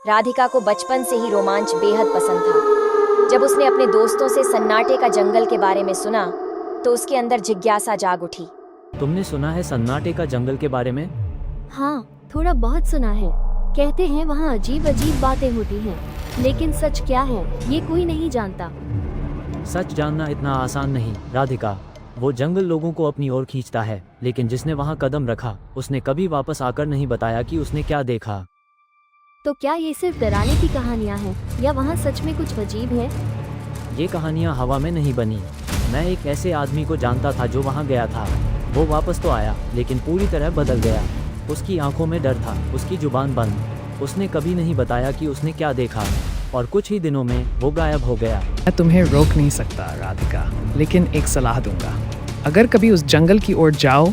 राधिका को बचपन से ही रोमांच बेहद पसंद था। जब उसने अपने दोस्तों से सन्नाटे का जंगल के बारे में सुना तो उसके अंदर जिज्ञासा जाग उठी। तुमने सुना है सन्नाटे का जंगल के बारे में? हाँ, थोड़ा बहुत सुना है। कहते हैं वहाँ अजीब अजीब बातें होती हैं, लेकिन सच क्या है ये कोई नहीं जानता। सच जानना इतना आसान नहीं राधिका। वो जंगल लोगों को अपनी ओर खींचता है, लेकिन जिसने वहाँ कदम रखा उसने कभी वापस आकर नहीं बताया कि उसने क्या देखा। तो क्या ये सिर्फ डराने की कहानियाँ हैं या वहाँ सच में कुछ अजीब है? ये कहानियाँ हवा में नहीं बनी। मैं एक ऐसे आदमी को जानता था जो वहाँ गया था। वो वापस तो आया, लेकिन पूरी तरह बदल गया। उसकी आंखों में डर था, उसकी जुबान बंद। उसने कभी नहीं बताया कि उसने क्या देखा, और कुछ ही दिनों में वो गायब हो गया। मैं तुम्हें रोक नहीं सकता राधिका, लेकिन एक सलाह दूंगा। अगर कभी उस जंगल की ओर जाओ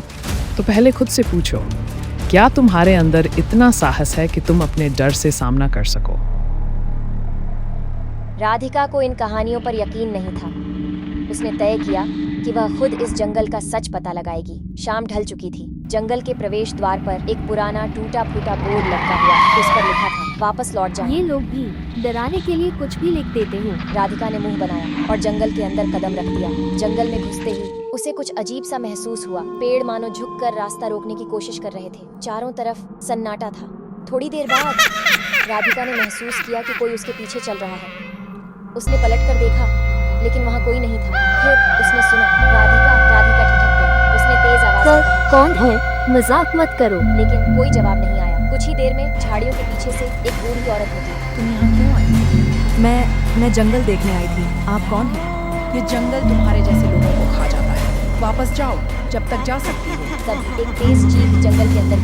तो पहले खुद से पूछो, क्या तुम्हारे अंदर इतना साहस है कि तुम अपने डर से सामना कर सको? राधिका को इन कहानियों पर यकीन नहीं था। उसने तय किया कि वह खुद इस जंगल का सच पता लगाएगी। शाम ढल चुकी थी। जंगल के प्रवेश द्वार पर एक पुराना टूटा फूटा बोर्ड लटका हुआ। उस पर लिखा था, वापस लौट जाओ। ये लोग भी डराने के लिए कुछ भी लिख देते हैं। राधिका ने मुंह बनाया और जंगल के अंदर कदम रख दिया। जंगल में घुसते ही उसे कुछ अजीब सा महसूस हुआ। पेड़ मानो झुककर रास्ता रोकने की कोशिश कर रहे थे। चारों तरफ सन्नाटा था। थोड़ी देर बाद राधिका ने महसूस किया कि कोई उसके पीछे चल रहा है। उसने पलटकर देखा, लेकिन वहाँ कोई नहीं था। फिर उसने सुना, राधिका। राधिका ठिठक गई। उसने तेज आवाज में कहा, कौन है? मजाक मत करो। लेकिन कोई जवाब नहीं आया। कुछ ही देर में झाड़ियों के पीछे से एक बूढ़ी औरत निकली। तुम यहाँ क्यों आई? मैं जंगल देखने आई थी। आप कौन हैं? ये जंगल तुम्हारे जैसे लोगों को खा जाता है। वापस जाओ जब तक जा सकती हो। तभी एक तेज चीख जंगल के अंदर